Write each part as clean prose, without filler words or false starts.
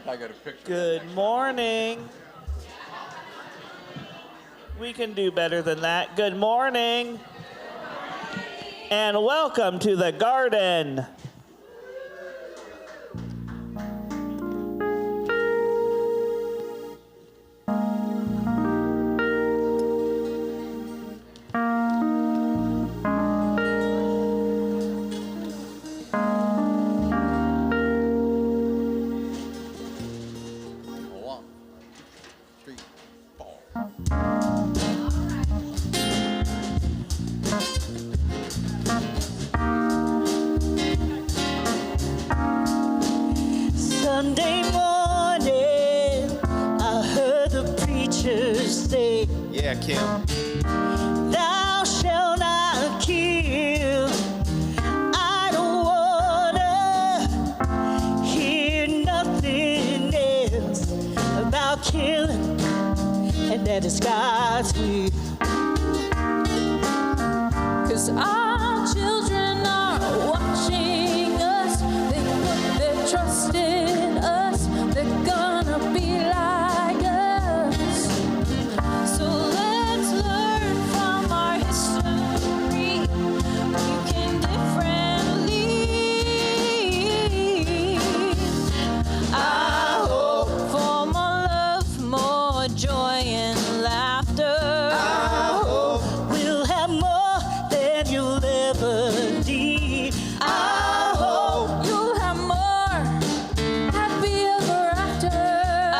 like I got a picture. Good morning. We can do better than that. Good morning. And welcome to the garden. Sunday morning, I heard the preacher say, Yeah, Kim. "Thou shalt not kill." I don't wanna hear nothing else about killing, and that is God's will. 'Cause our children are watching us. They put their trust in us. They're gonna be like us. So let's learn from our history. We can differently. I hope for more love, more joy and laughter. I hope we'll have more than you'll ever need. I hope you'll have more happy ever after. I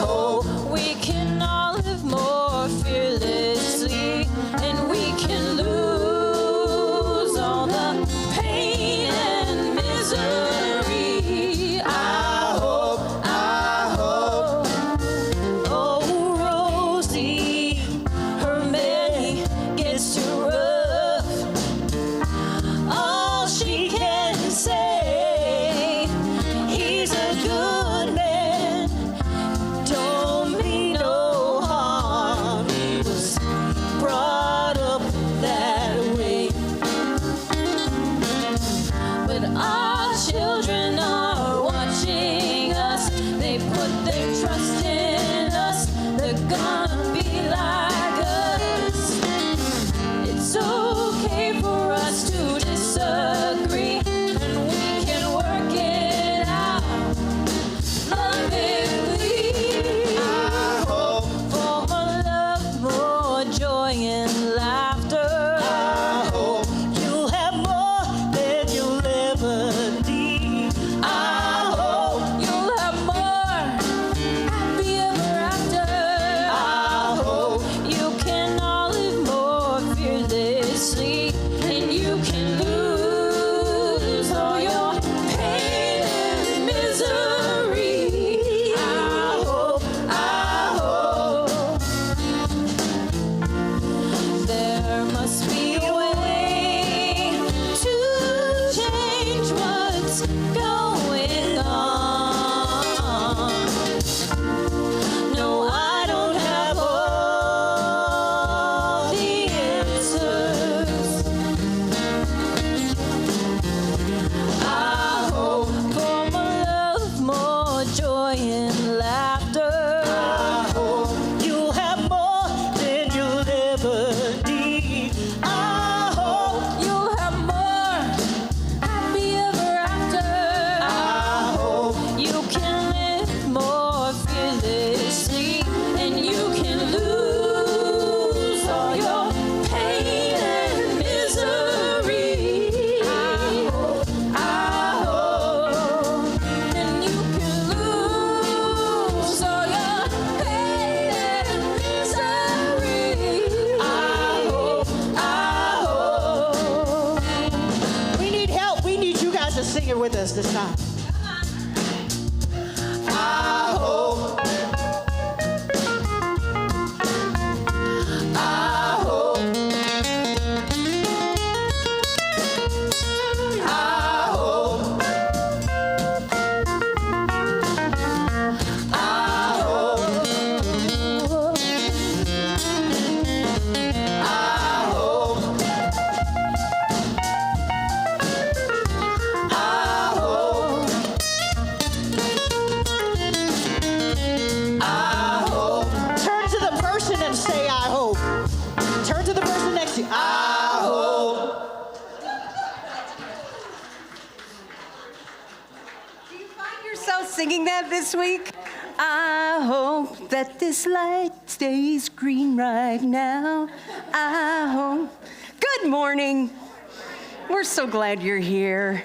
hope we can all live more fearlessly, and we can lose all the pain and misery. I hope, oh Rosie, her man gets too rough. All she can say, he's a good man, don't mean no harm. He was brought up that way. But our children are watching us. They put their trust in us. They're gonna be like us. It's okay for us to disagree, and we can work it out lovingly. I hope for more love, more joy and laughter. I hope you'll have more than you'll ever need. I hope you'll have more happy ever after. I hope you can all live more fearlessly, and you can lose all your pain and misery. I hope there must be a way to change what's going on. No, I don't have all the answers. I hope for more love, more joy and laughter. I hope you'll have more than you'll ever need. I hope you'll have more happy ever after. I hope you can live more fearlessly, and you can lose all your pain and misery. I hope, and you can lose all your pain and misery. I hope. We need help. We need you guys to sing it with us this time. I hope. I hope. I hope. I hope. I hope. I hope. singing that this week? I hope that this light stays green right now. I hope. Good morning. We're so glad you're here.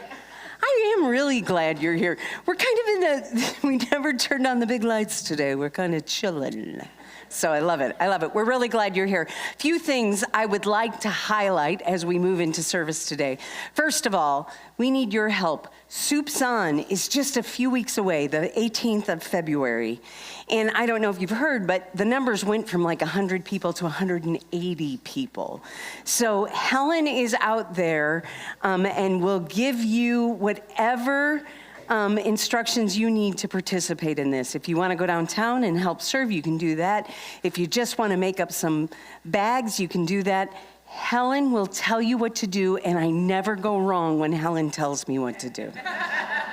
I am really glad you're here. We're kind of we never turned on the big lights today. We're kind of chilling. So I love it. I love it. We're really glad you're here. A few things I would like to highlight as we move into service today. First of all, we need your help. Soup's On is just a few weeks away, the 18th of February. And I don't know if you've heard, but the numbers went from like 100 people to 180 people. So Helen is out there and will give you whatever instructions you need to participate in this. If you want to go downtown and help serve, you can do that. If you just want to make up some bags, you can do that. Helen will tell you what to do, and I never go wrong when Helen tells me what to do.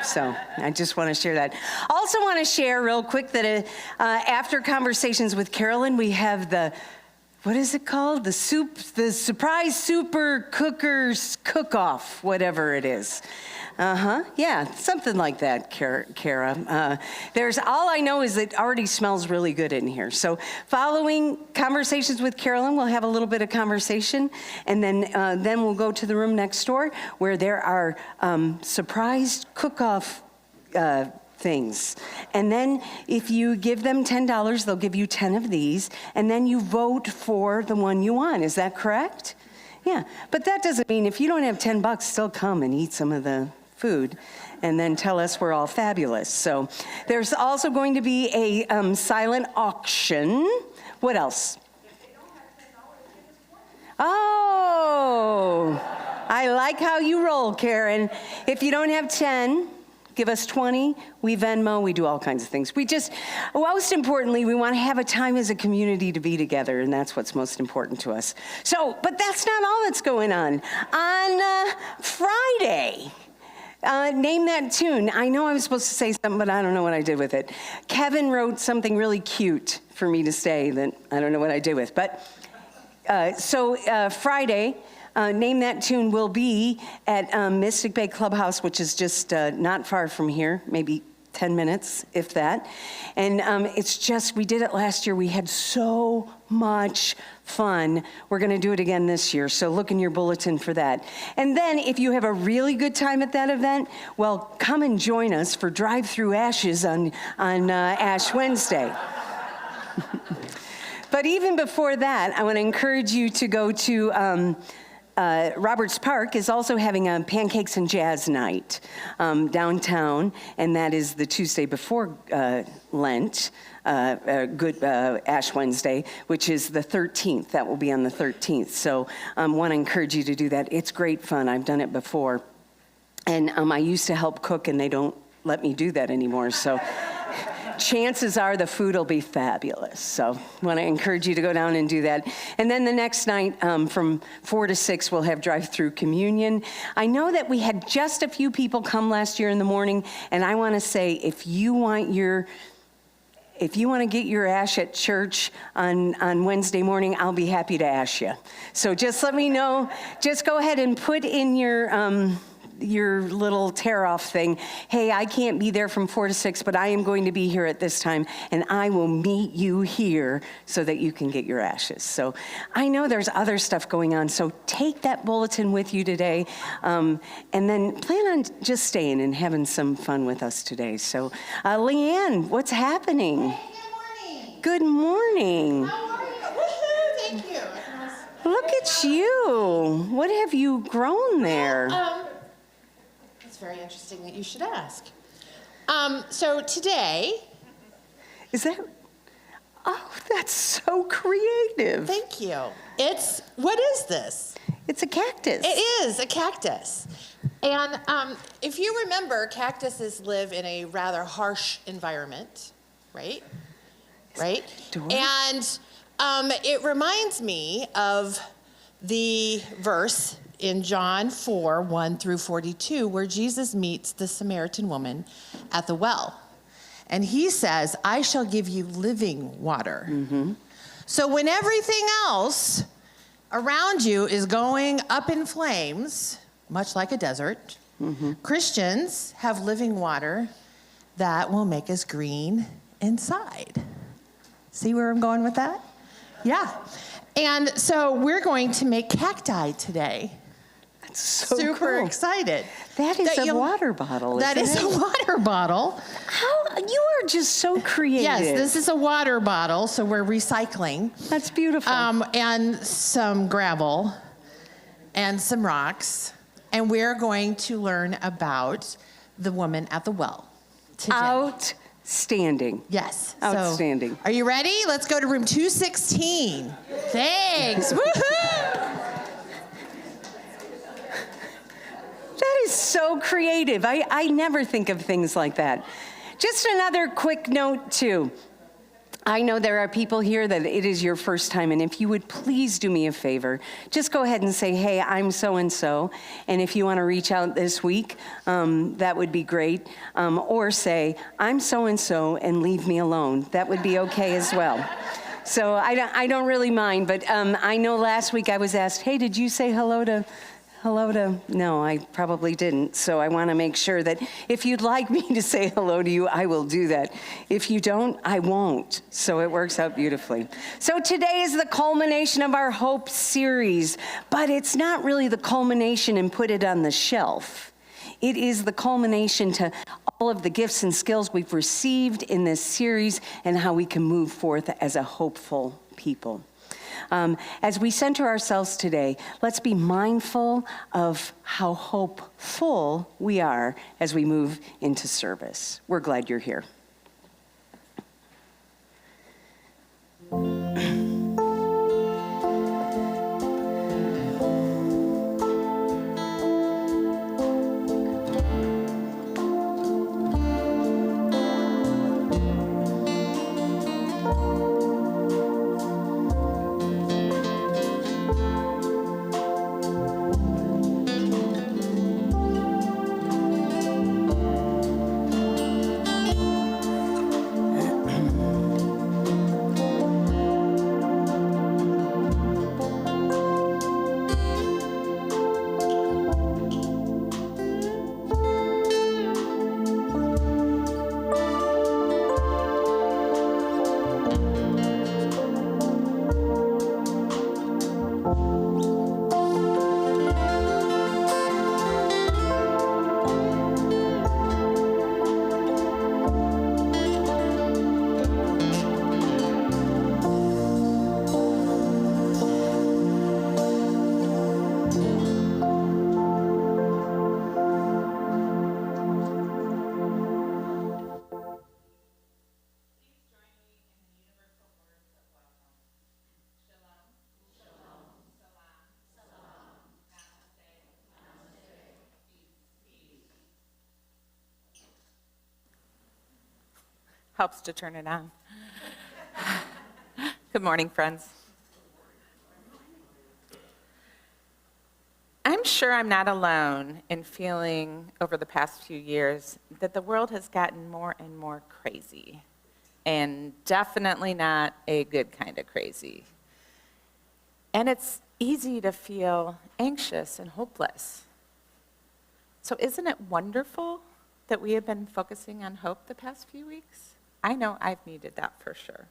So I just want to share that. Also want to share real quick that after conversations with Carolyn, we have the, what is it called? The surprise super cookers cook-off, whatever it is. Yeah, something like that, Kara. There's, all I know is it already smells really good in here. So following conversations with Carolyn, we'll have a little bit of conversation, and then we'll go to the room next door where there are surprise cook-off things. And then if you give them $10, they'll give you 10 of these, and then you vote for the one you want. Is that correct? Yeah, but that doesn't mean if you don't have $10, still come and eat some of the food and then tell us we're all fabulous. So there's also going to be a silent auction. What else? Oh, I like how you roll, Karen. If you don't have 10, give us 20. We Venmo, we do all kinds of things. We just, most importantly, we want to have a time as a community to be together, and that's what's most important to us. So, but that's not all that's going on. On Friday, name that tune. I know I was supposed to say something, but I don't know what I did with it. Kevin wrote something really cute for me to say that I don't know what I did with. But Friday, Name That Tune will be at Mystic Bay Clubhouse, which is just not far from here, maybe 10 minutes, if that. And it's just, we did it last year. We had so much fun. We're going to do it again this year, so look in your bulletin for that. And then if you have a really good time at that event, well, come and join us for Drive-Through Ashes on Ash Wednesday. But even before that, I want to encourage you to go to Roberts Park is also having a pancakes and jazz night downtown, and that is the Tuesday before Lent, Ash Wednesday, which is the 13th. That will be on the 13th. So I want to encourage you to do that. It's great fun. I've done it before. And I used to help cook, and they don't let me do that anymore. So chances are the food will be fabulous. So I want to encourage you to go down and do that. And then the next night from 4 to 6, we'll have drive-through communion. I know that we had just a few people come last year in the morning, and I want to say if you want to get your ash at church on Wednesday morning, I'll be happy to ash you. So just let me know. Just go ahead and put in your little tear-off thing. Hey, I can't be there from 4 to 6, but I am going to be here at this time, and I will meet you here so that you can get your ashes. So I know there's other stuff going on, so take that bulletin with you today, and then plan on just staying and having some fun with us today. So, Leanne, what's happening? Hey, good morning. Good morning. How are you? Woohoo! Thank you. Look at you. What have you grown there? It's very interesting that you should ask. So today... Is that... Oh, that's so creative. Thank you. What is this? It's a cactus. It is a cactus. And if you remember, cactuses live in a rather harsh environment, right? Right? And it reminds me of the verse in John 4, 1 through 42, where Jesus meets the Samaritan woman at the well. And he says, I shall give you living water. Mm-hmm. So when everything else around you is going up in flames, much like a desert, mm-hmm. Christians have living water that will make us green inside. See where I'm going with that? Yeah. And so we're going to make cacti today. That's so Super cool. excited. That is a water bottle, That is a water bottle. How, you are just so creative. Yes, this is a water bottle, so we're recycling. That's beautiful. And some gravel and some rocks. And we're going to learn about the woman at the well today. Outstanding. Yes. Outstanding. So, are you ready? Let's go to room 216. Thanks. Woohoo! That is so creative. I never think of things like that. Just another quick note, too. I know there are people here that it is your first time, and if you would please do me a favor, just go ahead and say, hey, I'm so-and-so, and if you want to reach out this week, that would be great. Or say, I'm so-and-so, and leave me alone. That would be okay as well. So I don't really mind, but I know last week I was asked, hey, did you say hello to... No, I probably didn't. So I want to make sure that if you'd like me to say hello to you, I will do that. If you don't, I won't. So it works out beautifully. So today is the culmination of our Hope series, but it's not really the culmination and put it on the shelf. It is the culmination to all of the gifts and skills we've received in this series and how we can move forth as a hopeful people. As we center ourselves today, let's be mindful of how hopeful we are as we move into service. We're glad you're here. Helps to turn it on. Good morning, friends. I'm sure I'm not alone in feeling over the past few years that the world has gotten more and more crazy, and definitely not a good kind of crazy. And it's easy to feel anxious and hopeless. So isn't it wonderful that we have been focusing on hope the past few weeks? I know I've needed that for sure.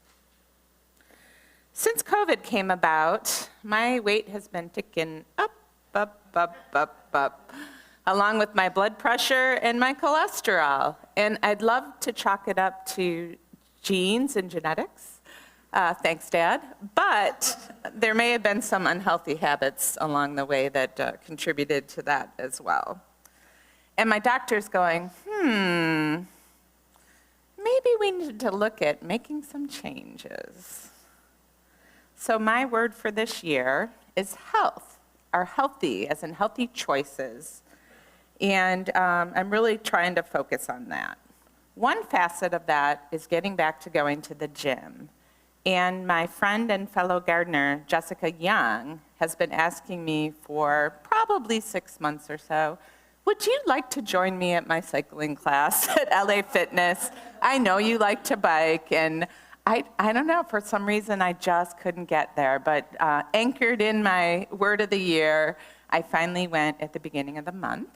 Since COVID came about, my weight has been ticking up, along with my blood pressure and my cholesterol. And I'd love to chalk it up to genes and genetics. Thanks, Dad. But there may have been some unhealthy habits along the way that contributed to that as well. And my doctor's going, maybe we need to look at making some changes. So my word for this year is health, or healthy, as in healthy choices. And I'm really trying to focus on that. One facet of that is getting back to going to the gym. And my friend and fellow gardener, Jessica Young, has been asking me for probably 6 months or so, would you like to join me at my cycling class at LA Fitness? I know you like to bike, and I don't know, for some reason I just couldn't get there, but anchored in my word of the year, I finally went at the beginning of the month.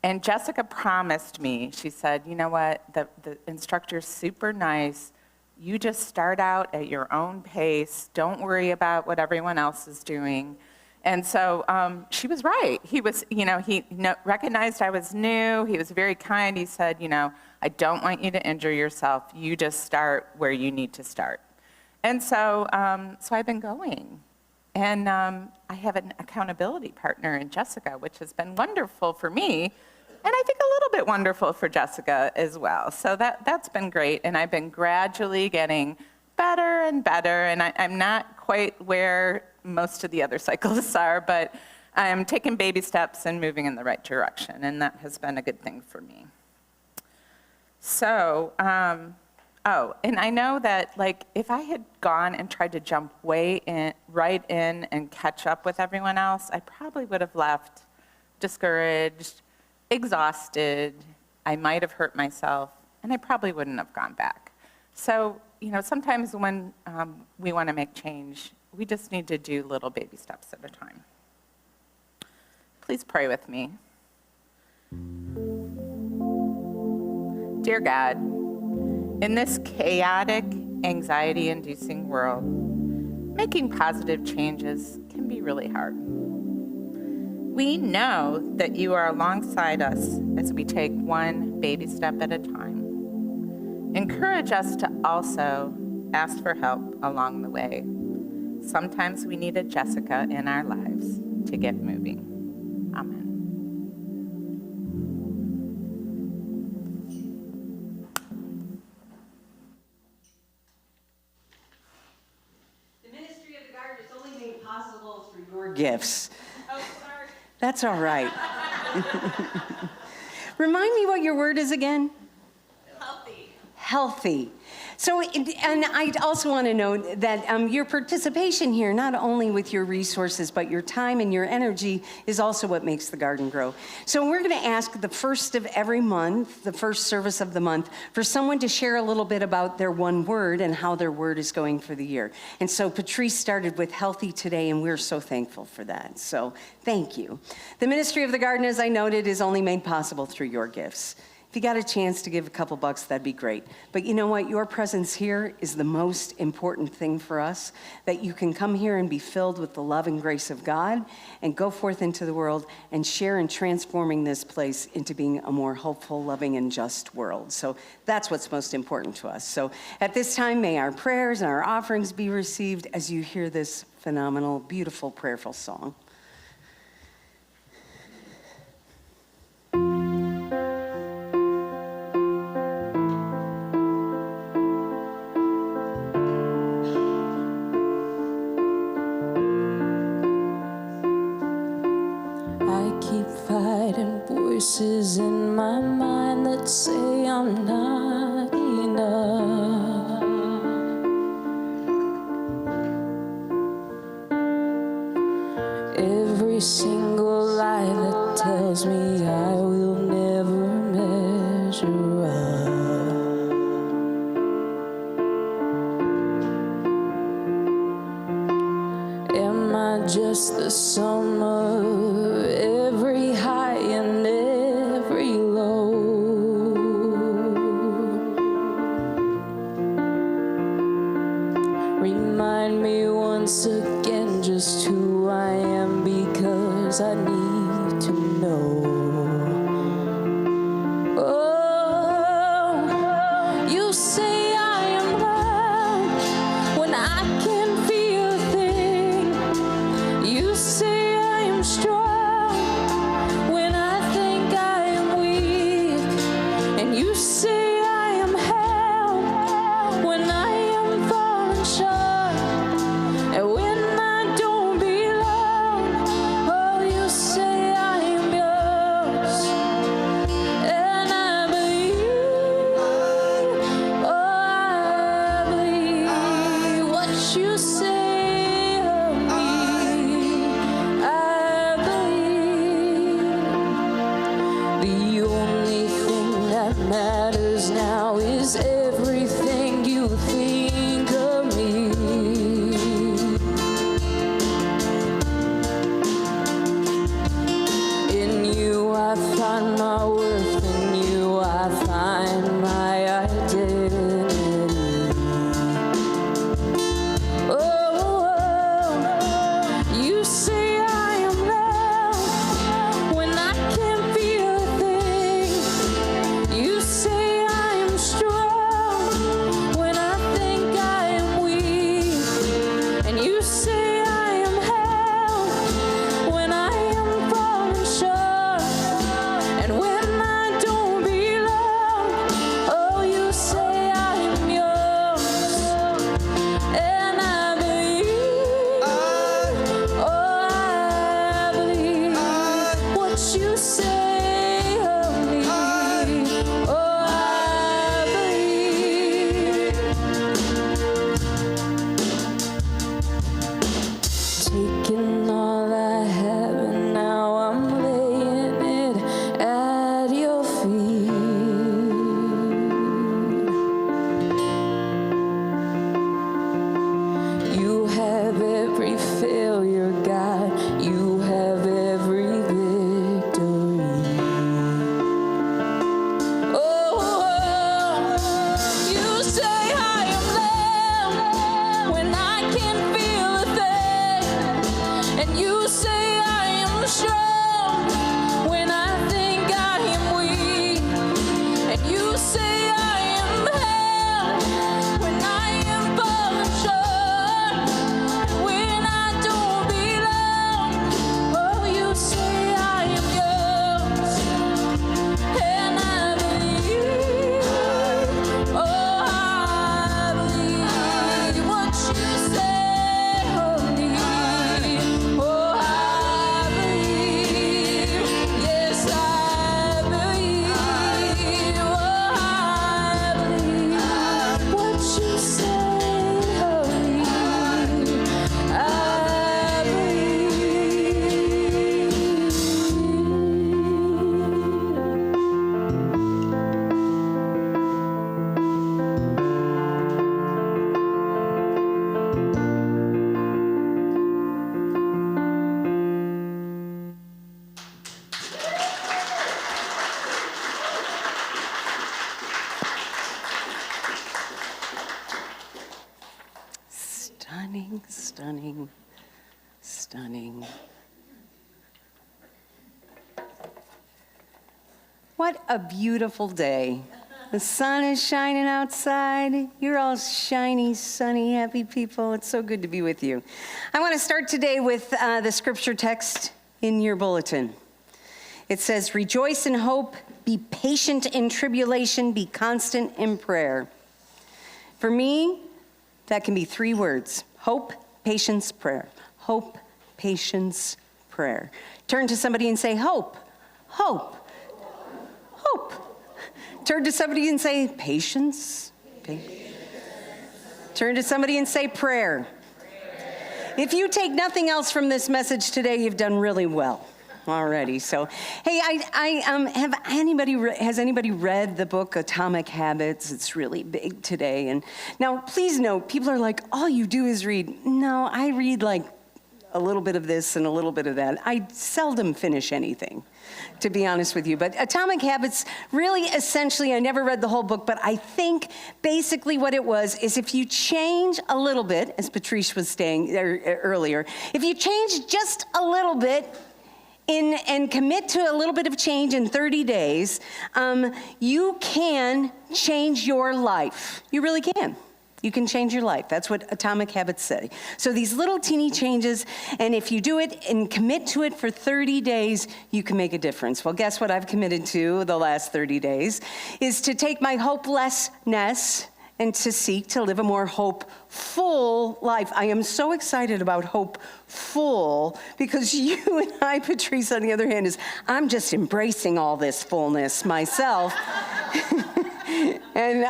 And Jessica promised me, she said, you know what, the instructor's super nice. You just start out at your own pace. Don't worry about what everyone else is doing. And so she was right. He was, he recognized I was new. He was very kind. He said, I don't want you to injure yourself. You just start where you need to start. And so I've been going. And I have an accountability partner in Jessica, which has been wonderful for me, and I think a little bit wonderful for Jessica as well. So that's been great, and I've been gradually getting better and better, and I'm not quite where most of the other cyclists are, but I'm taking baby steps and moving in the right direction, and that has been a good thing for me. So, and I know that, if I had gone and tried to jump right in and catch up with everyone else, I probably would have left discouraged, exhausted. I might have hurt myself, and I probably wouldn't have gone back. So, sometimes when we want to make change, we just need to do little baby steps at a time. Please pray with me. Dear God, in this chaotic, anxiety-inducing world, making positive changes can be really hard. We know that you are alongside us as we take one baby step at a time. Encourage us to also ask for help along the way. Sometimes we need a Jessica in our lives to get moving. Amen. Your gifts. Oh, sorry. That's all right. Remind me what your word is again? Healthy. Healthy. So, and I also want to note that your participation here, not only with your resources, but your time and your energy is also what makes the garden grow. So we're going to ask the first of every month, the first service of the month, for someone to share a little bit about their one word and how their word is going for the year. And so Patrice started with healthy today, and we're so thankful for that. So thank you. The ministry of the garden, as I noted, is only made possible through your gifts. If you got a chance to give a couple bucks, that'd be great. But you know what? Your presence here is the most important thing for us, that you can come here and be filled with the love and grace of God and go forth into the world and share in transforming this place into being a more hopeful, loving, and just world. So that's what's most important to us. So at this time, may our prayers and our offerings be received as you hear this phenomenal, beautiful, prayerful song. Voices in my mind that say I'm not enough. Every single lie that tells me I will never measure up. Am I just the sum of every high and every low? Remind me once again just who I am, because I need to know. Oh, you say I am loved when I can't feel a thing. You say I am strong when I think I am weak, and you say I am held when I am falling short, and when I don't belong. Oh, you say Stunning. What a beautiful day. The sun is shining outside. You're all shiny, sunny, happy people. It's so good to be with you. I want to start today with the scripture text in your bulletin. It says, rejoice in hope, be patient in tribulation, be constant in prayer. For me, that can be 3 words: hope, patience, prayer. Hope, patience, prayer. Turn to somebody and say, hope, hope, hope. Turn to somebody and say, patience. Turn to somebody and say, prayer. If you take nothing else from this message today, you've done really well already. So, hey, has anybody read the book Atomic Habits? It's really big today. And now, please note, people are like, all you do is read. No, I read like a little bit of this and a little bit of that. I seldom finish anything, to be honest with you. But Atomic Habits, really essentially, I never read the whole book, but I think basically what it was is if you change a little bit, as Patrice was saying earlier, if you change just a little bit and commit to a little bit of change in 30 days, you can change your life. You really can. You can change your life. That's what Atomic Habits say. So these little teeny changes, and if you do it and commit to it for 30 days, you can make a difference. Well, guess what I've committed to the last 30 days is to take my hopelessness and to seek to live a more hopeful life. I am so excited about hopeful because you and I, Patrice, on the other hand, I'm just embracing all this fullness myself. And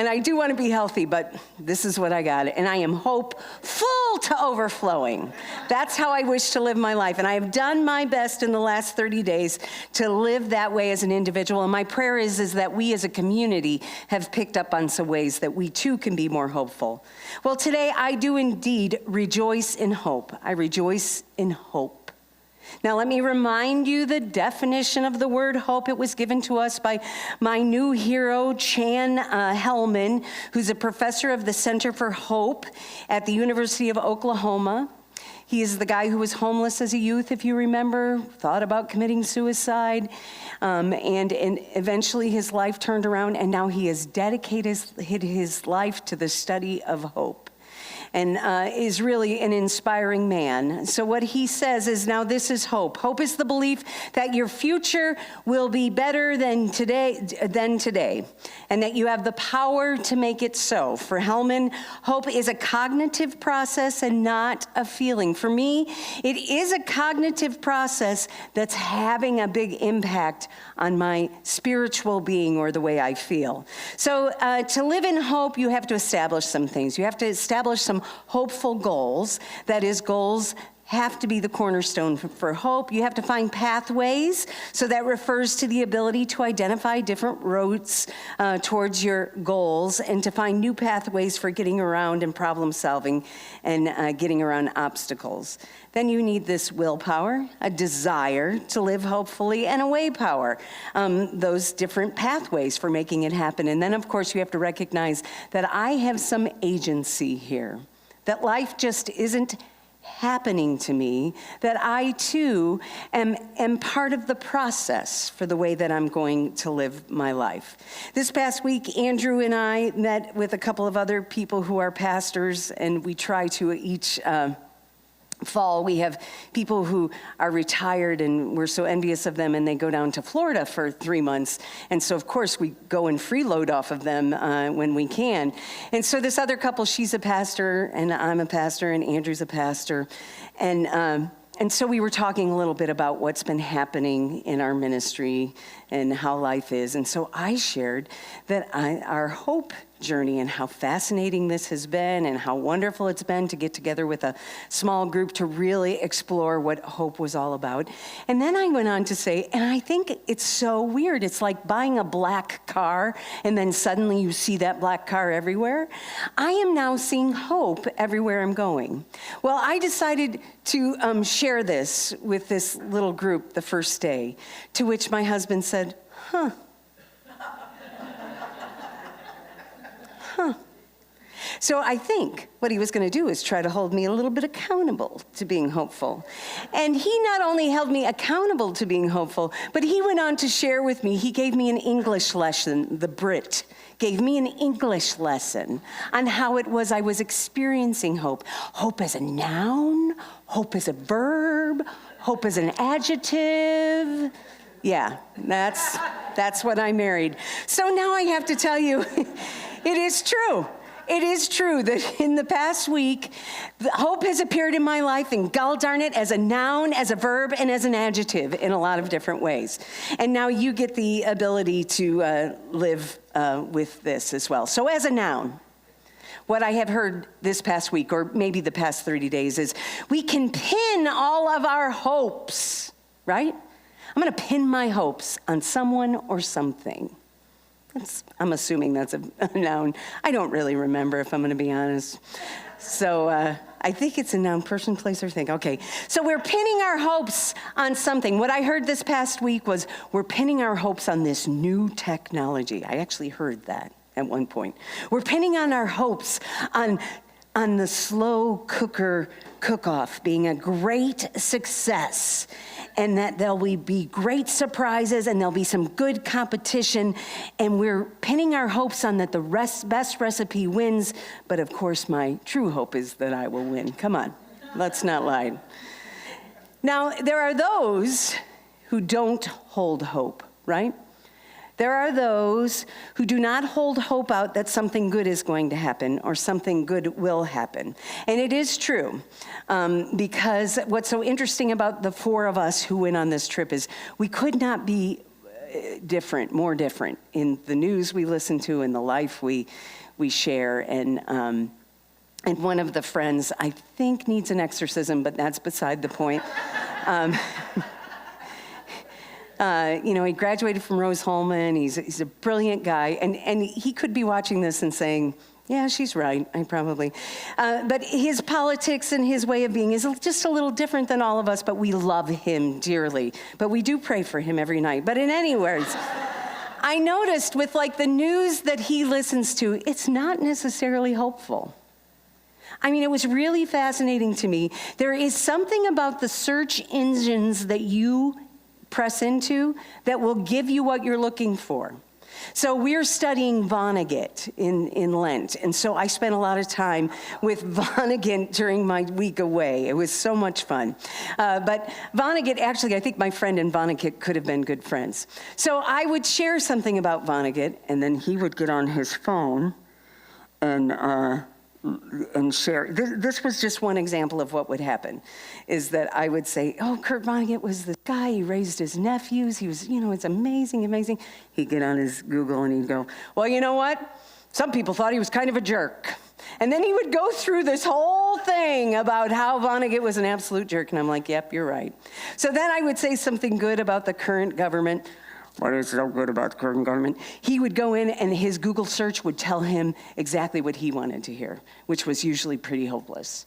I do want to be healthy, but this is what I got. And I am hopeful to overflowing. That's how I wish to live my life. And I have done my best in the last 30 days to live that way as an individual. And my prayer is that we as a community have picked up on some ways that we too can be more hopeful. Well, today I do indeed rejoice in hope. I rejoice in hope. Now, let me remind you the definition of the word hope. It was given to us by my new hero, Chan Hellman, who's a professor of the Center for Hope at the University of Oklahoma. He is the guy who was homeless as a youth, if you remember, thought about committing suicide, and eventually his life turned around, and now he has dedicated his life to the study of hope. And is really an inspiring man. So what he says is, now this is hope. Hope is the belief that your future will be better than today, and that you have the power to make it so. For Hellman, hope is a cognitive process and not a feeling. For me, it is a cognitive process that's having a big impact on my spiritual being or the way I feel. So to live in hope, you have to establish some things. You have to establish some hopeful goals. That is, goals have to be the cornerstone for hope. You have to find pathways. So that refers to the ability to identify different routes towards your goals and to find new pathways for getting around and problem solving and getting around obstacles. Then you need this willpower, a desire to live hopefully, and a way power, those different pathways for making it happen. And then, of course, you have to recognize that I have some agency here, that life just isn't happening to me, that I too am part of the process for the way that I'm going to live my life. This past week, Andrew and I met with a couple of other people who are pastors, and we try to each fall. We have people who are retired, and we're so envious of them, and they go down to Florida for 3 months. And so, of course, we go and freeload off of them when we can. And so this other couple, she's a pastor, and I'm a pastor, and Andrew's a pastor. And so we were talking a little bit about what's been happening in our ministry and how life is. And so I shared that our hope journey and how fascinating this has been and how wonderful it's been to get together with a small group to really explore what hope was all about. And then I went on to say, and I think it's so weird. It's like buying a black car and then suddenly you see that black car everywhere. I am now seeing hope everywhere I'm going. Well, I decided to share this with this little group the first day, to which my husband said, huh. So I think what he was going to do is try to hold me a little bit accountable to being hopeful. And he not only held me accountable to being hopeful, but he went on to share with me, he gave me an English lesson, the Brit gave me an English lesson on how it was I was experiencing hope. Hope as a noun, hope as a verb, hope as an adjective. Yeah, that's what I married. So now I have to tell you, it is true. It is true that in the past week, hope has appeared in my life, and gall darn it, as a noun, as a verb, and as an adjective in a lot of different ways. And now you get the ability to live with this as well. So as a noun, what I have heard this past week, or maybe the past 30 days, is we can pin all of our hopes, right? I'm going to pin my hopes on someone or something. I'm assuming that's a noun. I don't really remember, if I'm going to be honest. So I think it's a noun, person, place, or thing. Okay, so we're pinning our hopes on something. What I heard this past week was we're pinning our hopes on this new technology. I actually heard that at one point. We're pinning on our hopes on the slow cooker cook-off being a great success, and that there'll be great surprises and there'll be some good competition, and we're pinning our hopes on that the best recipe wins, but of course my true hope is that I will win. Come on, let's not lie. Now, there are those who don't hold hope, right? There are those who do not hold hope out that something good is going to happen or something good will happen. And it is true, because what's so interesting about the four of us who went on this trip is we could not be more different in the news we listen to, in the life we share. And one of the friends, I think, needs an exorcism, but that's beside the point. He graduated from Rose-Hulman. He's a brilliant guy, and he could be watching this and saying, yeah, she's right, but his politics and his way of being is just a little different than all of us, but we love him dearly. But we do pray for him every night. But in any words, I noticed with the news that he listens to, it's not necessarily hopeful. I mean, it was really fascinating to me. There is something about the search engines that you press into that will give you what you're looking for. So we're studying Vonnegut in Lent, and so I spent a lot of time with Vonnegut during my week away. It was so much fun. But Vonnegut, actually, I think my friend and Vonnegut could have been good friends. So I would share something about Vonnegut, and then he would get on his phone and share. This was just one example of what would happen, is that I would say, oh, Kurt Vonnegut was the guy, he raised his nephews, he was, it's amazing. He'd get on his Google and he'd go, well, you know what? Some people thought he was kind of a jerk. And then he would go through this whole thing about how Vonnegut was an absolute jerk, and I'm like, yep, you're right. So then I would say something good about the current government. What is so good about the current government? He would go in and his Google search would tell him exactly what he wanted to hear, which was usually pretty hopeless.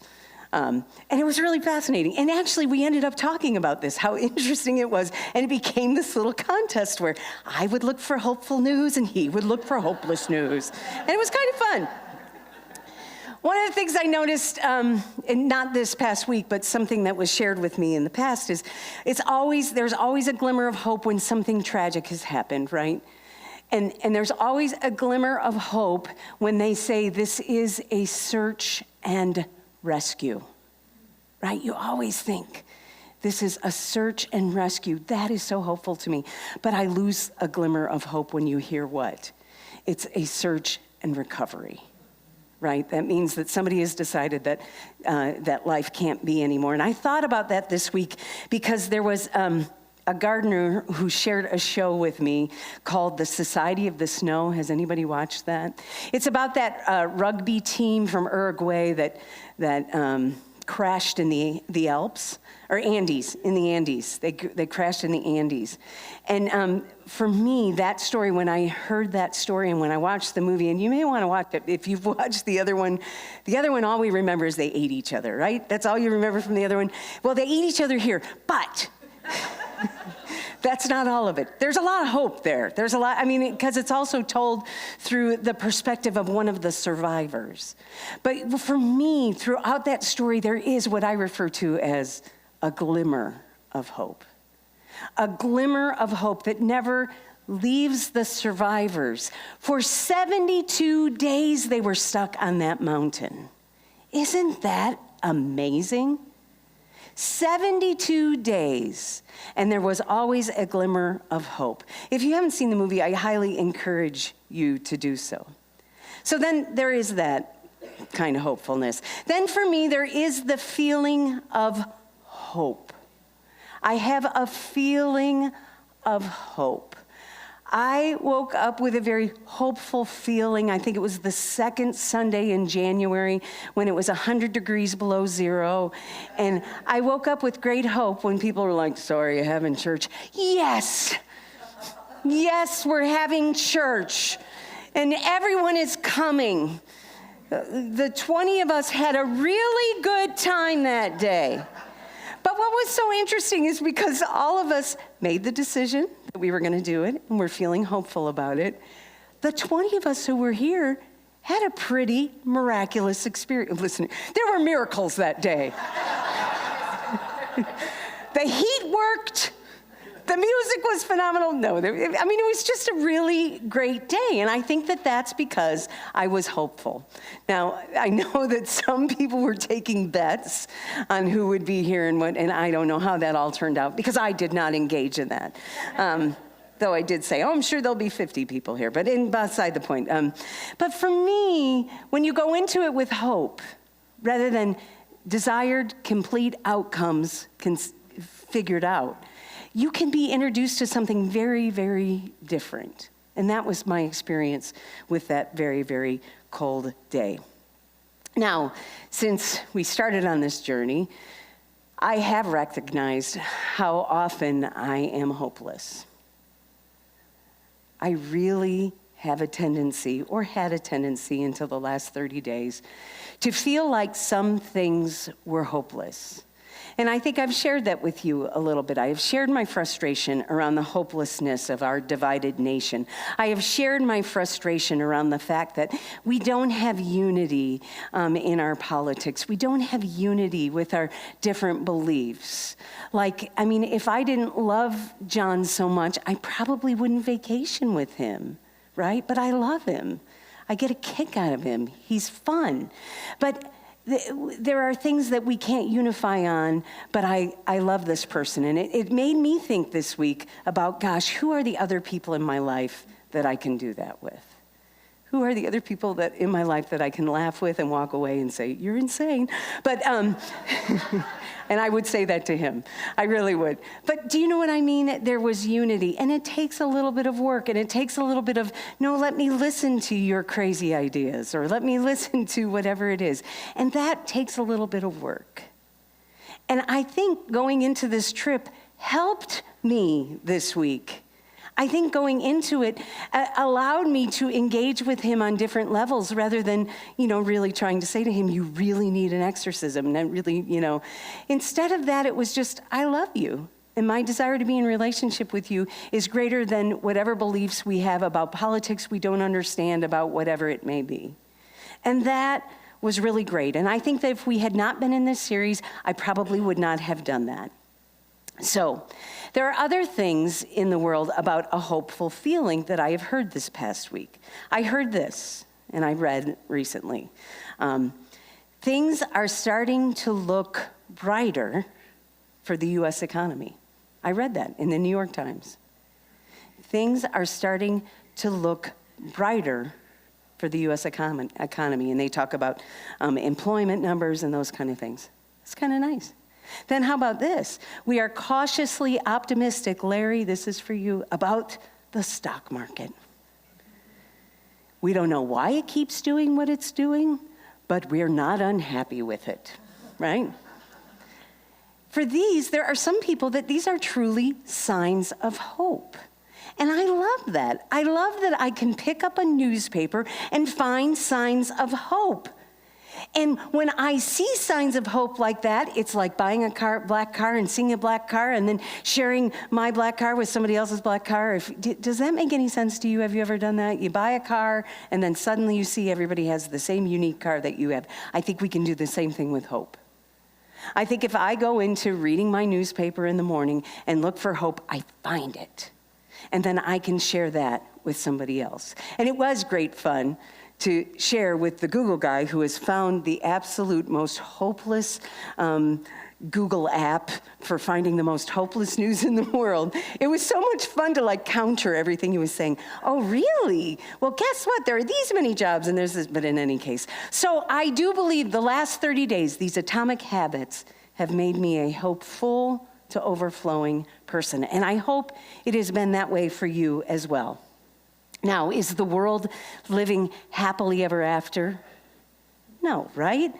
And it was really fascinating. And actually, we ended up talking about this, how interesting it was. And it became this little contest where I would look for hopeful news and he would look for hopeless news. And it was kind of fun. One of the things I noticed, and not this past week, but something that was shared with me in the past, is there's always a glimmer of hope when something tragic has happened, right? And there's always a glimmer of hope when they say this is a search and rescue, right? You always think this is a search and rescue. That is so hopeful to me. But I lose a glimmer of hope when you hear what? It's a search and recovery. Right? That means that somebody has decided that that life can't be anymore. And I thought about that this week because there was a gardener who shared a show with me called The Society of the Snow. Has anybody watched that? It's about that rugby team from Uruguay that crashed in the Alps, or Andes, in the Andes. They crashed in the Andes. And for me, that story, when I heard that story and when I watched the movie, and you may want to watch it if you've watched the other one, all we remember is they ate each other, right? That's all you remember from the other one. Well, they eat each other here, but That's not all of it. There's a lot of hope there. There's a lot, because it's also told through the perspective of one of the survivors. But for me, throughout that story, there is what I refer to as a glimmer of hope. A glimmer of hope that never leaves the survivors. For 72 days, they were stuck on that mountain. Isn't that amazing? 72 days, and there was always a glimmer of hope. If you haven't seen the movie, I highly encourage you to do so. So then there is that kind of hopefulness. Then for me, there is the feeling of hope. I have a feeling of hope. I woke up with a very hopeful feeling. I think it was the second Sunday in January when it was 100 degrees below zero. And I woke up with great hope when people were like, so are you having church? Yes, we're having church. And everyone is coming. The 20 of us had a really good time that day. But what was so interesting is because all of us made the decision that we were going to do it, and we're feeling hopeful about it, the 20 of us who were here had a pretty miraculous experience. Listen, there were miracles that day. The heat worked. The music was phenomenal. No, it was just a really great day. And I think that that's because I was hopeful. Now, I know that some people were taking bets on who would be here and what, and I don't know how that all turned out because I did not engage in that. Though I did say, I'm sure there'll be 50 people here, but beside the point. But for me, when you go into it with hope, rather than desired complete outcomes figured out, you can be introduced to something very, very different. And that was my experience with that very, very cold day. Now, since we started on this journey, I have recognized how often I am hopeless. I really have a tendency, or had a tendency until the last 30 days, to feel like some things were hopeless. And I think I've shared that with you a little bit. I have shared my frustration around the hopelessness of our divided nation. I have shared my frustration around the fact that we don't have unity in our politics. We don't have unity with our different beliefs. If I didn't love John so much, I probably wouldn't vacation with him, right? But I love him. I get a kick out of him. He's fun. But there are things that we can't unify on, but I love this person. And it made me think this week about, gosh, who are the other people in my life that I can do that with? Who are the other people that in my life that I can laugh with and walk away and say, you're insane? But, and I would say that to him. I really would. But do you know what I mean? There was unity. And it takes a little bit of work. And it takes a little bit of, no, let me listen to your crazy ideas. Or let me listen to whatever it is. And that takes a little bit of work. And I think going into this trip helped me this week. I think going into it allowed me to engage with him on different levels rather than, really trying to say to him, you really need an exorcism. And really, instead of that, it was just, I love you. And my desire to be in relationship with you is greater than whatever beliefs we have about politics we don't understand, about whatever it may be. And that was really great. And I think that if we had not been in this series, I probably would not have done that. So, there are other things in the world about a hopeful feeling that I have heard this past week. I heard this, and I read recently. Things are starting to look brighter for the U.S. economy. I read that in the New York Times. Things are starting to look brighter for the U.S. economy, and they talk about employment numbers and those kind of things. It's kind of nice. Then how about this? We are cautiously optimistic, Larry, this is for you, about the stock market. We don't know why it keeps doing what it's doing, but we're not unhappy with it, right? For these, there are some people that these are truly signs of hope. And I love that. I love that I can pick up a newspaper and find signs of hope. And when I see signs of hope like that, it's like buying a black car and seeing a black car and then sharing my black car with somebody else's black car. Does that make any sense to you? Have you ever done that? You buy a car and then suddenly you see everybody has the same unique car that you have. I think we can do the same thing with hope. I think if I go into reading my newspaper in the morning and look for hope, I find it. And then I can share that with somebody else. And it was great fun to share with the Google guy who has found the absolute most hopeless Google app for finding the most hopeless news in the world. It was so much fun to counter everything he was saying. Oh, really? Well, guess what? There are these many jobs and there's this, but in any case. So I do believe the last 30 days, these atomic habits have made me a hopeful to overflowing person. And I hope it has been that way for you as well. Now, is the world living happily ever after? No, right?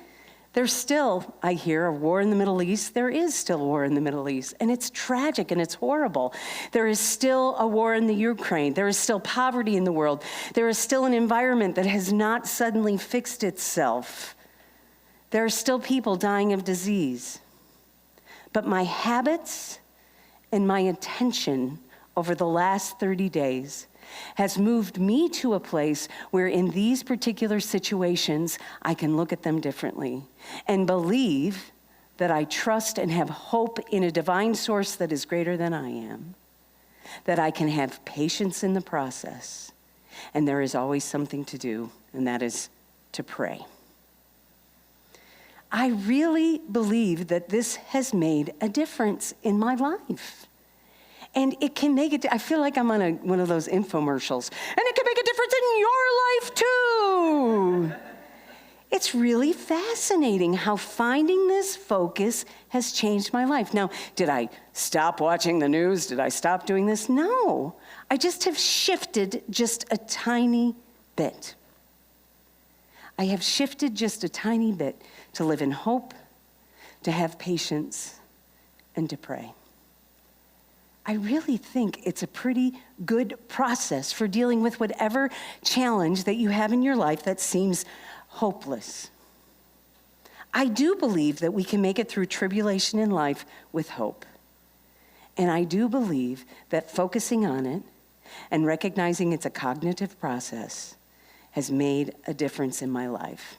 There's still, I hear, a war in the Middle East. There is still a war in the Middle East, and it's tragic and it's horrible. There is still a war in the Ukraine. There is still poverty in the world. There is still an environment that has not suddenly fixed itself. There are still people dying of disease. But my habits and my attention over the last 30 days has moved me to a place where in these particular situations, I can look at them differently and believe that I trust and have hope in a divine source that is greater than I am, that I can have patience in the process, and there is always something to do, and that is to pray. I really believe that this has made a difference in my life. And it can make it, I feel like I'm on one of those infomercials, and it can make a difference in your life too. It's really fascinating how finding this focus has changed my life. Now, did I stop watching the news? Did I stop doing this? No. I just have shifted just a tiny bit. I have shifted just a tiny bit to live in hope, to have patience, and to pray. I really think it's a pretty good process for dealing with whatever challenge that you have in your life that seems hopeless. I do believe that we can make it through tribulation in life with hope. And I do believe that focusing on it and recognizing it's a cognitive process has made a difference in my life.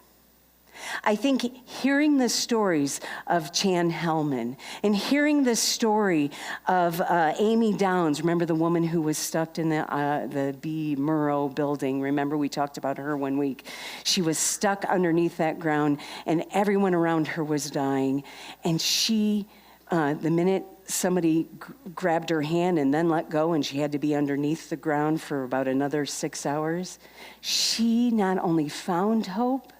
I think hearing the stories of Chan Hellman and hearing the story of Amy Downs, remember the woman who was stuck in the B. Murrow building? Remember we talked about her one week? She was stuck underneath that ground and everyone around her was dying. And she, the minute somebody grabbed her hand and then let go and she had to be underneath the ground for about another 6 hours, she not only found hope,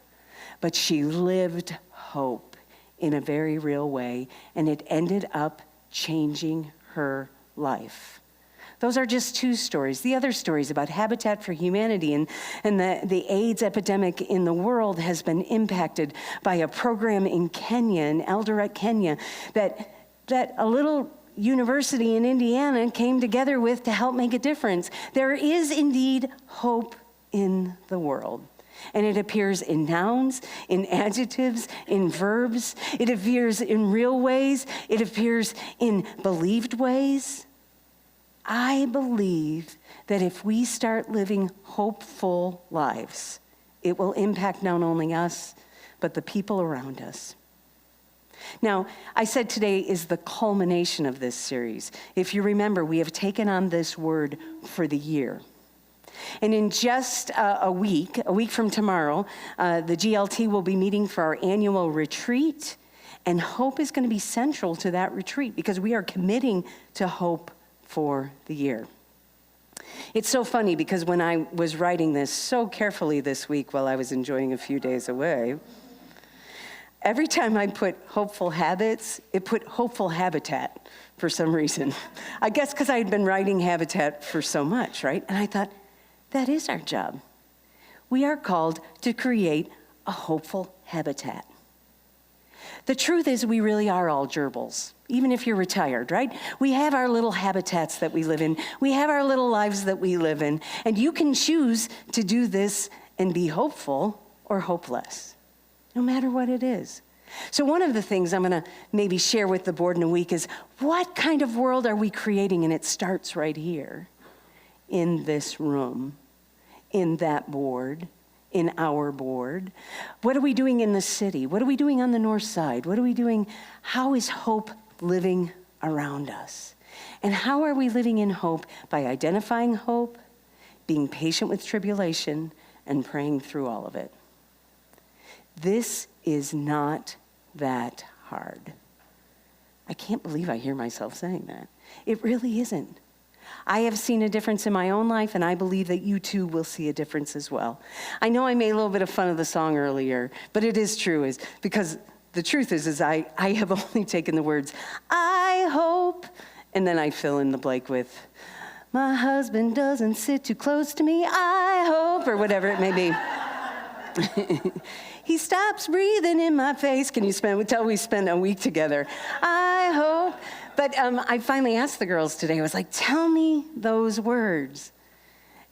but she lived hope in a very real way, and it ended up changing her life. Those are just two stories. The other stories about Habitat for Humanity and the AIDS epidemic in the world has been impacted by a program in Kenya, in Eldoret, Kenya, that a little university in Indiana came together with to help make a difference. There is indeed hope in the world. And it appears in nouns, in adjectives, in verbs. It appears in real ways. It appears in believed ways. I believe that if we start living hopeful lives, it will impact not only us, but the people around us. Now, I said today is the culmination of this series. If you remember, we have taken on this word for the year. And in just a week from tomorrow, the GLT will be meeting for our annual retreat, and hope is going to be central to that retreat because we are committing to hope for the year. It's so funny because when I was writing this so carefully this week while I was enjoying a few days away, every time I put hopeful habits, it put hopeful habitat for some reason. I guess because I had been writing Habitat for so much, right? And I thought, that is our job. We are called to create a hopeful habitat. The truth is we really are all gerbils, even if you're retired, right? We have our little habitats that we live in. We have our little lives that we live in. And you can choose to do this and be hopeful or hopeless. no matter what it is. So one of the things I'm going to maybe share with the board in a week is, what kind of world are we creating? And it starts right here, in this room, in that board, in our board. What are we doing in the city? What are we doing on the north side? What are we doing? How is hope living around us? And how are we living in hope? By identifying hope, being patient with tribulation, and praying through all of it. This is not that hard. I can't believe I hear myself saying that. It really isn't. I have seen a difference in my own life, and I believe that you too will see a difference as well. I know I made a little bit of fun of the song earlier, but it is true, because the truth is I have only taken the words, I hope, and then I fill in the blank with, my husband doesn't sit too close to me, I hope, or whatever it may be. He stops breathing in my face. Can you tell we spent a week together? I hope. But I finally asked the girls today, I was like, tell me those words.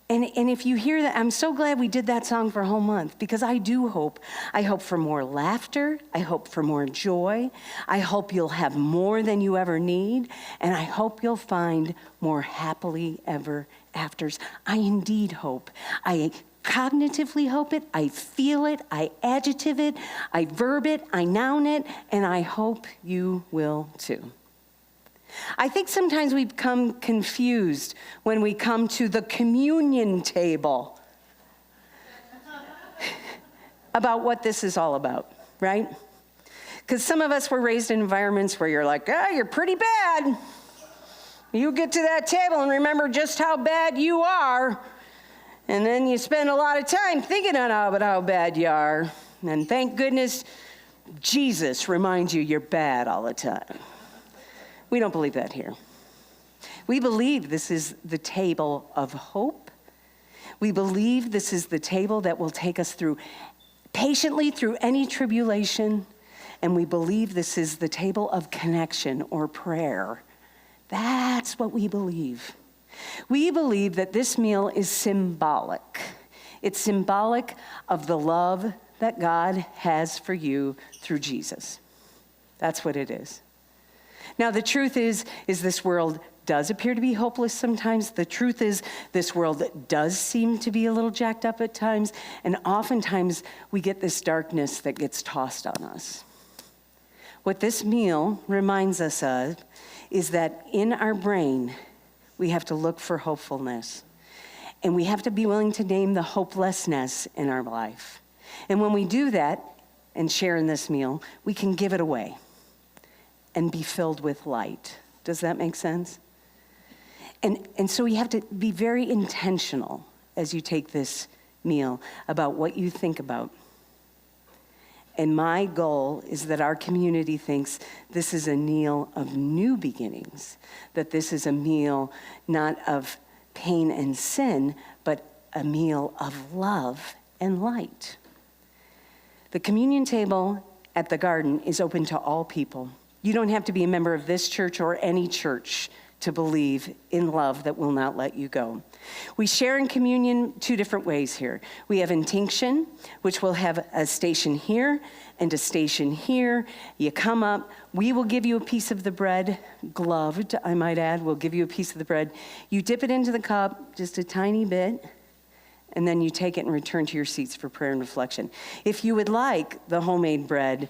And if you hear that, I'm so glad we did that song for a whole month, because I do hope. I hope for more laughter. I hope for more joy. I hope you'll have more than you ever need. And I hope you'll find more happily ever afters. I indeed hope. I cognitively hope it, I feel it, I adjective it, I verb it, I noun it, and I hope you will too. I think sometimes we become confused when we come to the communion table about what this is all about, right? Because some of us were raised in environments where you're like, you're pretty bad. You get to that table and remember just how bad you are. And then you spend a lot of time thinking about how bad you are. And thank goodness Jesus reminds you you're bad all the time. We don't believe that here. We believe this is the table of hope. We believe this is the table that will take us through patiently through any tribulation. And we believe this is the table of connection or prayer. That's what we believe. We believe that this meal is symbolic. It's symbolic of the love that God has for you through Jesus. That's what it is. Now, the truth is this world does appear to be hopeless sometimes. The truth is this world does seem to be a little jacked up at times. And oftentimes we get this darkness that gets tossed on us. What this meal reminds us of is that in our brain, we have to look for hopefulness. And we have to be willing to name the hopelessness in our life. And when we do that and share in this meal, we can give it away and be filled with light. Does that make sense? And so you have to be very intentional as you take this meal about what you think about. And my goal is that our community thinks this is a meal of new beginnings, that this is a meal not of pain and sin, but a meal of love and light. The communion table at the garden is open to all people. You don't have to be a member of this church or any church to believe in love that will not let you go. We share in communion two different ways here. We have intinction, which will have a station here and a station here. You come up, we will give you a piece of the bread, gloved, I might add, we'll give you a piece of the bread. You dip it into the cup, just a tiny bit, and then you take it and return to your seats for prayer and reflection. If you would like the homemade bread,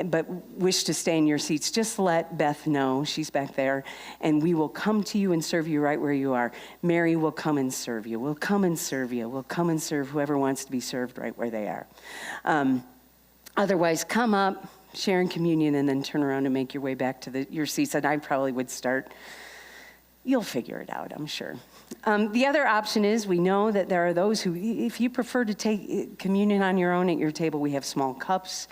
but wish to stay in your seats, just let Beth know. She's back there, and we will come to you and serve you right where you are. Mary will come and serve you. We'll come and serve you. We'll come and serve whoever wants to be served right where they are. Otherwise, come up, share in communion, and then turn around and make your way back to your seats. And I probably would start. You'll figure it out, I'm sure. The other option is we know that there are those who, if you prefer to take communion on your own at your table, we have small cups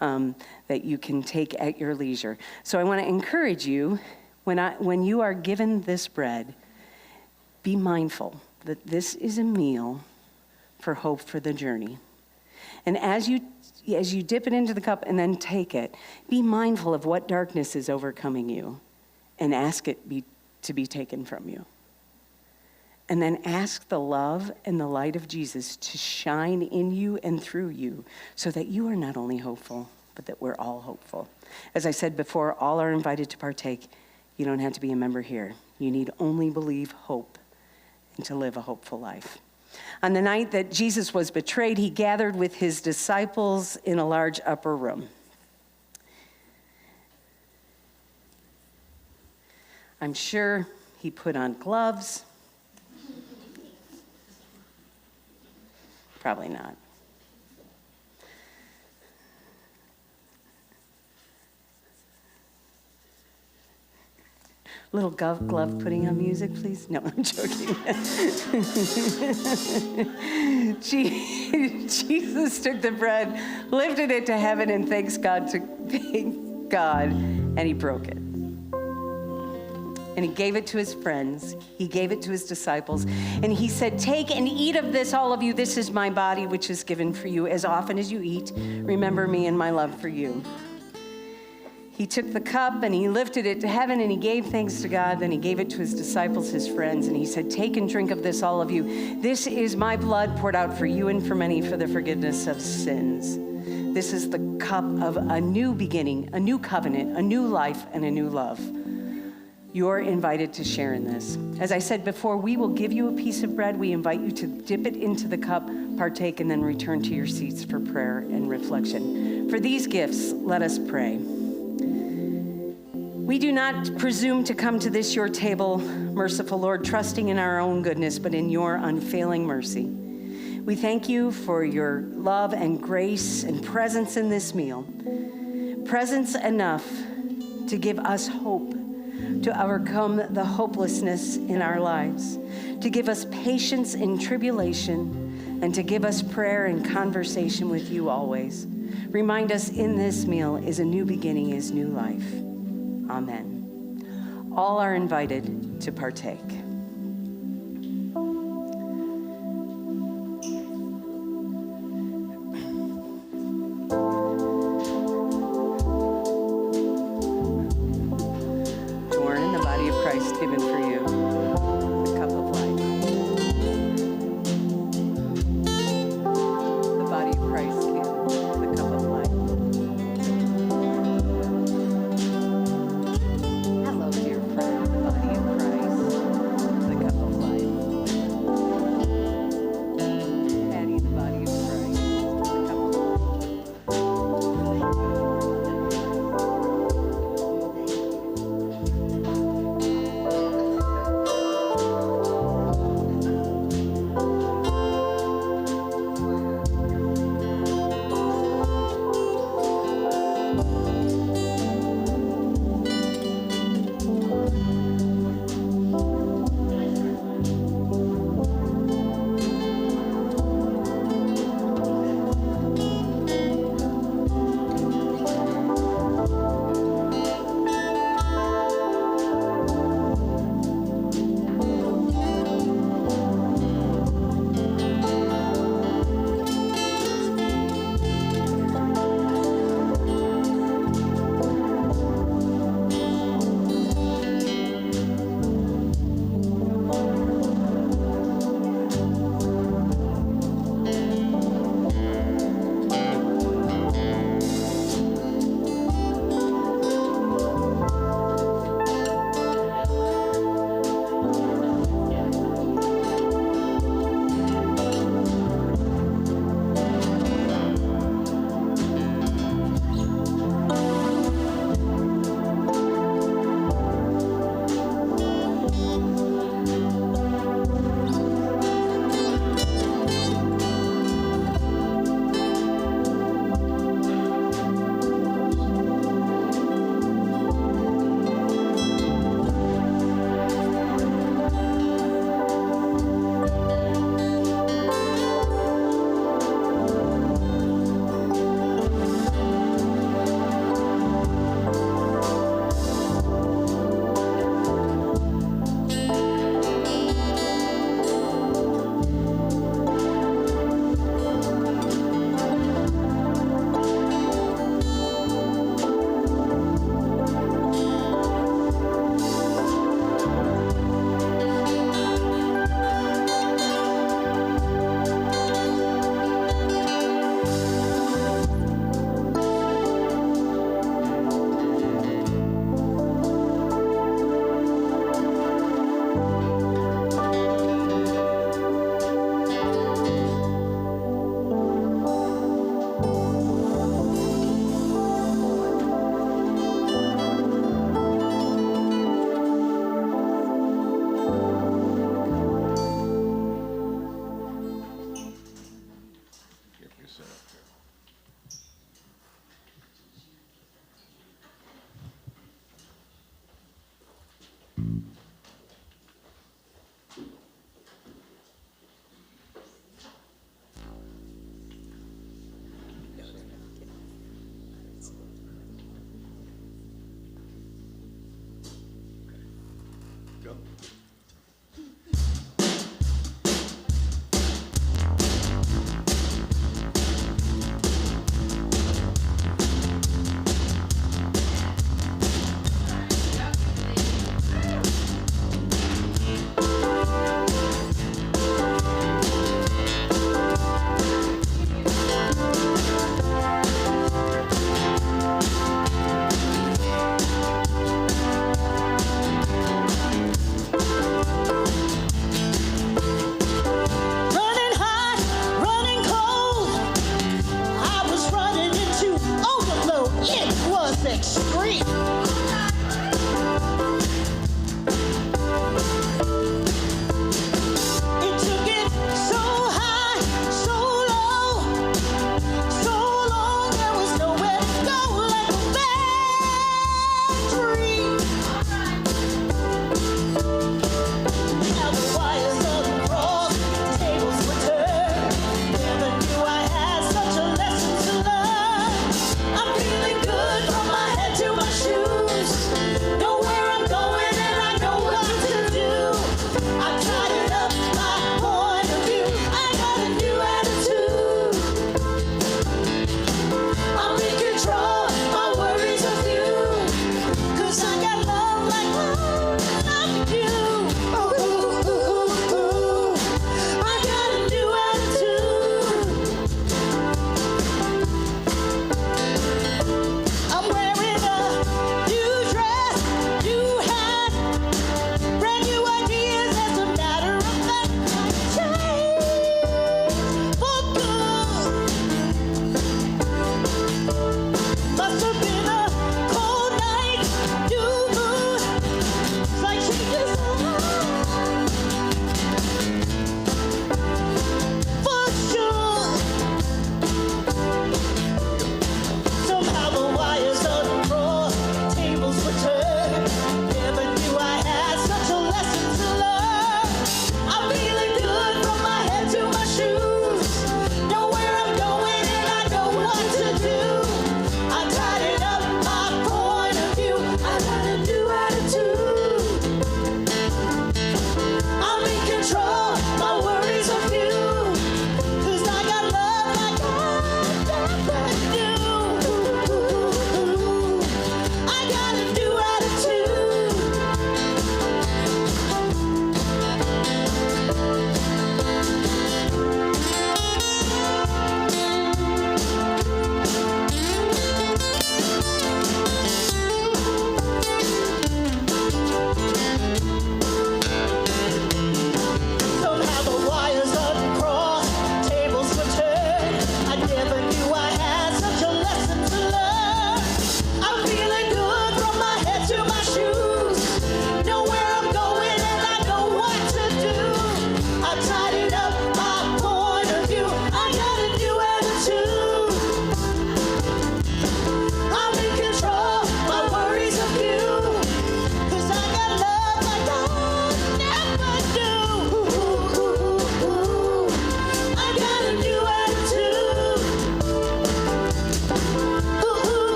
that you can take at your leisure. So I want to encourage you, when you are given this bread, be mindful that this is a meal for hope for the journey. And as you dip it into the cup and then take it, be mindful of what darkness is overcoming you and ask it to be taken from you. and then ask the love and the light of Jesus to shine in you and through you so that you are not only hopeful, but that we're all hopeful. As I said before, all are invited to partake. You don't have to be a member here. You need only believe hope and to live a hopeful life. On the night that Jesus was betrayed, he gathered with his disciples in a large upper room. I'm sure he put on gloves. Probably not. Little glove putting on music, please. No, I'm joking. Jesus took the bread, lifted it to heaven, and thank God, and he broke it. And he gave it to his friends. He gave it to his disciples. And he said, take and eat of this, all of you. This is my body, which is given for you. As often as you eat, remember me and my love for you. He took the cup and he lifted it to heaven and he gave thanks to God. Then he gave it to his disciples, his friends, and he said, take and drink of this, all of you. This is my blood poured out for you and for many for the forgiveness of sins. This is the cup of a new beginning, a new covenant, a new life, and a new love. You're invited to share in this. As I said before, we will give you a piece of bread. We invite you to dip it into the cup, partake, and then return to your seats for prayer and reflection. For these gifts, let us pray. We do not presume to come to this, your table, merciful Lord, trusting in our own goodness, but in your unfailing mercy. We thank you for your love and grace and presence in this meal. Presence enough to give us hope, to overcome the hopelessness in our lives, to give us patience in tribulation, and to give us prayer and conversation with you always. Remind us in this meal is a new beginning, is new life. Amen. All are invited to partake. Given for you, the cup of life. The body of Christ given, the cup of life. Hello, dear friend, the body of Christ.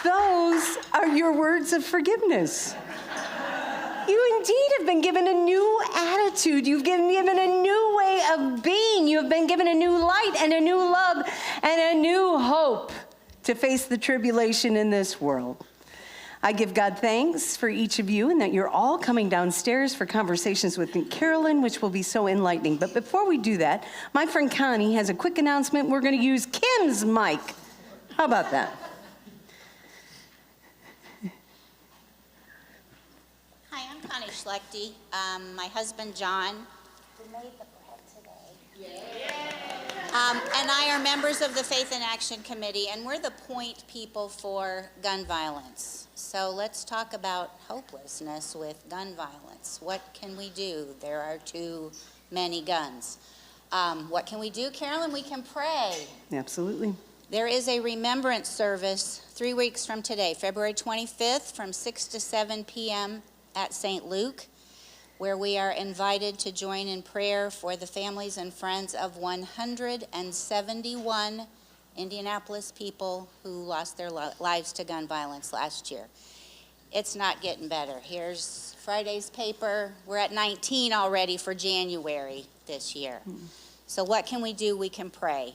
Those are your words of forgiveness. You indeed have been given a new attitude. You've been given a new way of being. You have been given a new light and a new love and a new hope to face the tribulation in this world. I give God thanks for each of you and that you're all coming downstairs for conversations with Carolyn, which will be so enlightening. But before we do that, my friend Connie has a quick announcement. We're going to use Kim's mic. How about that? Hi, I'm Connie Schlechte. My husband, John, who made the bread today. And I are members of the Faith in Action Committee, and we're the point people for gun violence. So let's talk about hopelessness with gun violence. What can we do? There are too many guns. What can we do, Carolyn? We can pray. Absolutely. There is a remembrance service 3 weeks from today, February 25th, from 6 to 7 p.m. at St. Luke, where we are invited to join in prayer for the families and friends of 171 Indianapolis people who lost their lives to gun violence last year. It's not getting better. Here's Friday's paper. We're at 19 already for January this year. So what can we do? We can pray.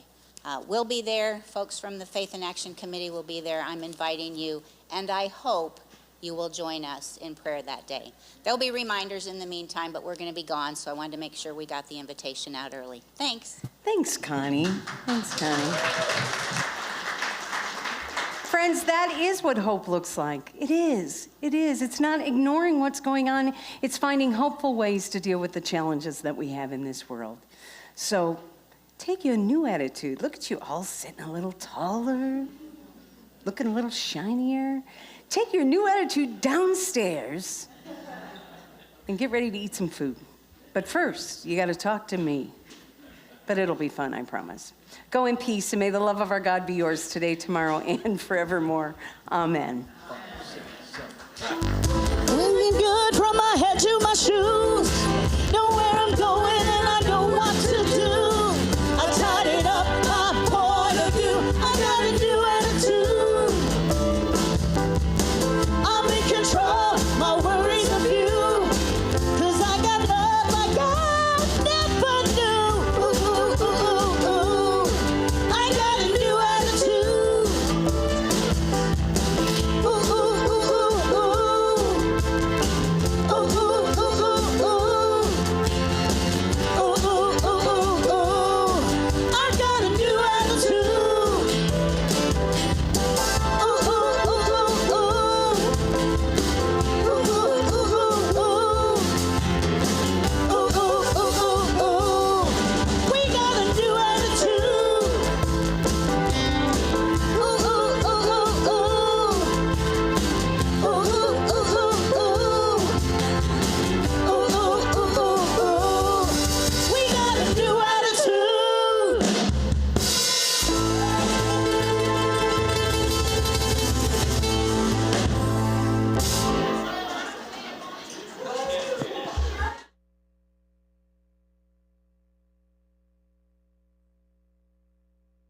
We'll be there. Folks from the Faith in Action Committee will be there. I'm inviting you, and I hope you will join us in prayer that day. There'll be reminders in the meantime, but we're going to be gone, so I wanted to make sure we got the invitation out early. Thanks. Thanks, Connie. Thanks, Connie. Friends, that is what hope looks like. It is. It is. It's not ignoring what's going on. It's finding hopeful ways to deal with the challenges that we have in this world. So take you a new attitude. Look at you all sitting a little taller, looking a little shinier. Take your new attitude downstairs and get ready to eat some food. But first, you got to talk to me. But it'll be fun, I promise. Go in peace, and may the love of our God be yours today, tomorrow, and forevermore. Amen. Feeling good from my head to my shoes.